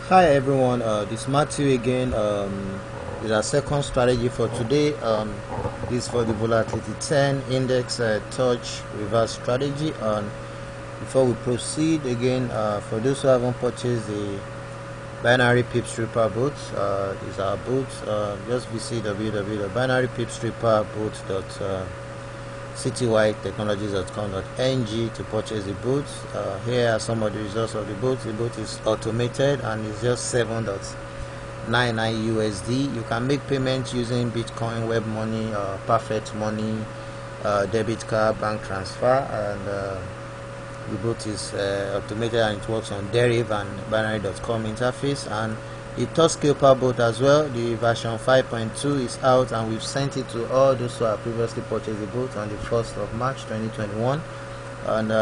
Hi everyone, this is Matthew again. Is our second strategy for today. This is for the volatility 10 index touch reverse strategy. Before we proceed again, for those who haven't purchased the binary PIPSREAPER boats, these are boats. Just visit www.binarypipsreaper.citywidetechnologies.com.ng to purchase the boats. Here are some of the results of the boat. The boat is automated and it's just 7.99 USD. You can make payments using Bitcoin, web money, perfect money, debit card, bank transfer, and the boat is automated and it works on deriv and binary.com interface. And the TOUCHSCALPER boat as well, the version 5.2 is out, and we've sent it to all those who have previously purchased the boat on the 1st of March 2021. And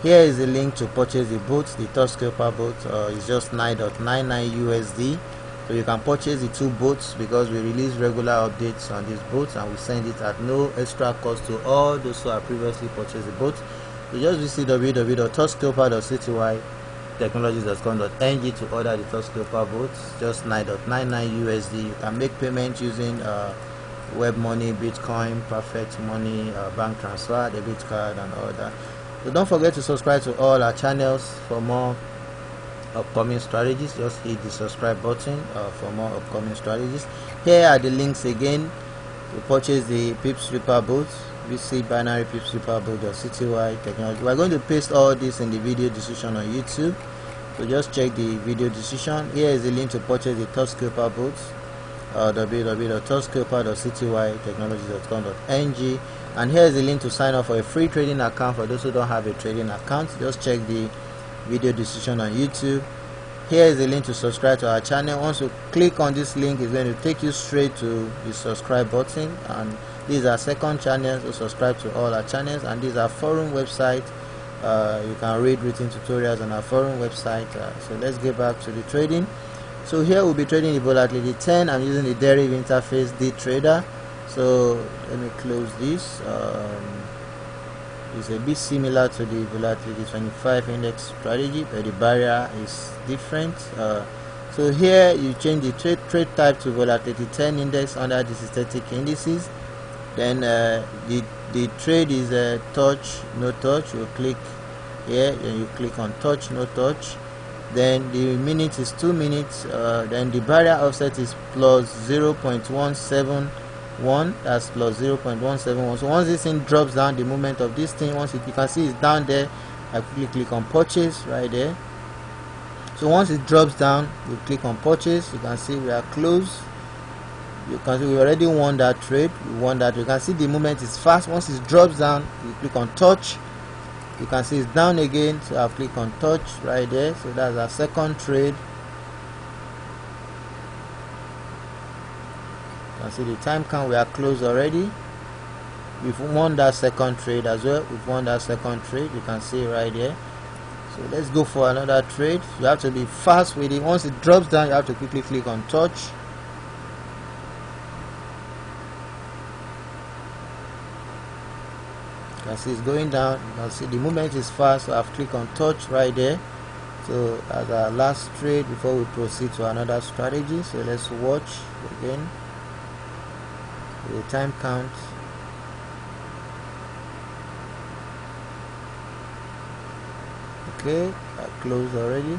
here is the link to purchase the boat. The TOUCHSCALPER boat is just 9.99 USD. So you can purchase the two boats because we release regular updates on these boats, and we send it at no extra cost to all those who have previously purchased the boat. So just visit www.touchscalper.citywidetechnologies.com.ng to order the TOUCHSCALPER boats, just 9.99 USD. You can make payments using web money, Bitcoin, perfect money, bank transfer, debit card, and all that. So don't forget to subscribe to all our channels for more upcoming strategies. Just hit the subscribe button for more upcoming strategies. Here are the links again to purchase the PIPSREAPER boats. Visit binary PIPSREAPER.citywide technology. We're going to paste all this in the video description on YouTube, so just check the video description. Here is the link to purchase the TOUCHSCALPER boats, www.touchscalper.citywidetechnologies.com.ng, and here is the link to sign up for a free trading account for those who don't have a trading account. Just check the video description on YouTube. Here is the link to subscribe to our channel. Once you click on this link, it's going to take you straight to the subscribe button, and these are second channels, so subscribe to all our channels. And these are forum website. You can read written tutorials on our forum website. So let's get back to the trading. So here we'll be trading the volatility 10. I'm using the deriv interface dTrader. So let me close this. It's a bit similar to the volatility 25 index strategy, but the barrier is different. So here you change the trade type to volatility 10 index under the static indices. Then the trade is touch, no touch. You click here, then you click on touch, no touch. Then the minute is 2 minutes. Then the barrier offset is plus 0.171. That's plus 0.171. So once this thing drops down, the movement of this thing, once you can see it's down there, I quickly click on purchase right there. So once it drops down, you click on purchase. You can see we are close. You can see we already won that trade. We won that. You can see the movement is fast. Once it drops down, you click on touch. You can see it's down again. So I've clicked on touch right there. So that's our second trade. You can see the time count. We are close already. We've won that second trade as well. We've won that second trade. You can see right there. So let's go for another trade. You have to be fast with it. Once it drops down, you have to quickly click on touch. You can see it's going down. You can see the movement is fast, so I've clicked on touch right there. So as our last trade before we proceed to another strategy. So let's watch again the time count. Okay, I closed already.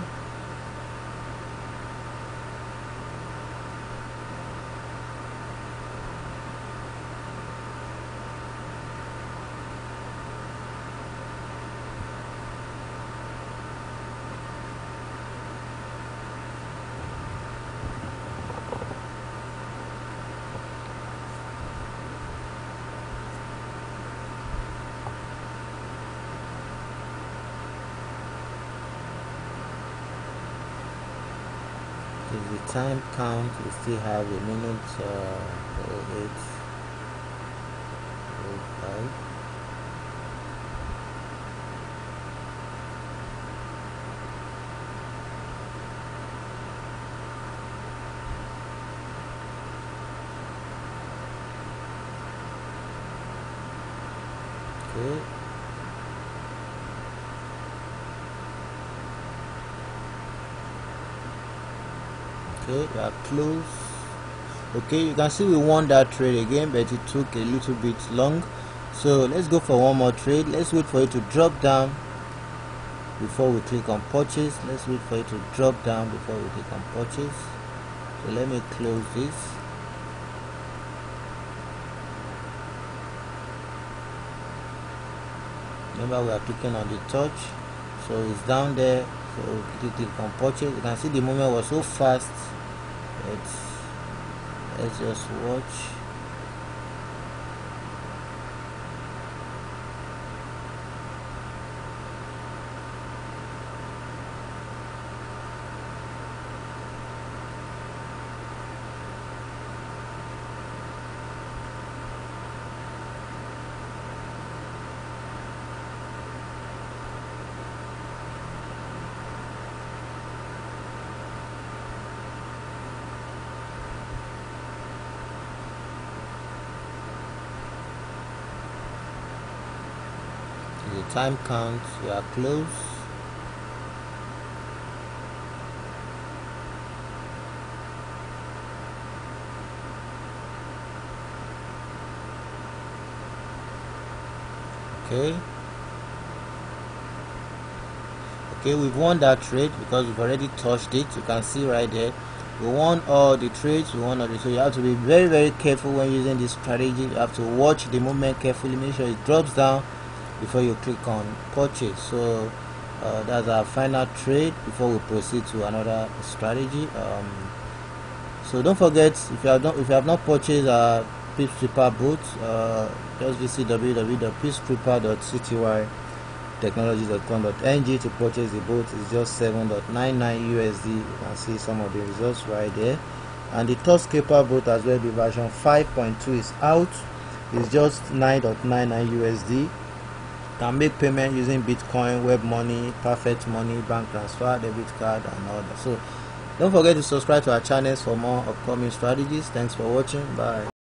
The time count, we still have a minute 08:05. Okay. Okay, we are close. Okay, you can see we won that trade again, but it took a little bit long. So let's go for one more trade. Let's wait for it to drop down before we click on purchase. Let's wait for it to drop down before we click on purchase. So let me close this. Remember, we are clicking on the touch, so it's down there. So click on purchase. You can see the movement was so fast. Let's just watch. The time count, we are close. Okay, we've won that trade because we've already touched it. You can see right there, we won all the trades. We won all the, so you have to be very careful when using this strategy. You have to watch the movement carefully, make sure it drops down before you click on purchase. So that's our final trade before we proceed to another strategy. So don't forget, if you have not purchased our PIPSREAPER boot, just visit www.pipsreaper.technologies.com.ng to purchase the boot. It's just $7.99 USD. You can see some of the results right there. And the TOUCHSCALPER boot as well, the version 5.2 is out. It's just $9.99 USD. Can make payment using Bitcoin, web money, perfect money, bank transfer, debit card, and all that. So don't forget to subscribe to our channels for more upcoming strategies. Thanks for watching. Bye.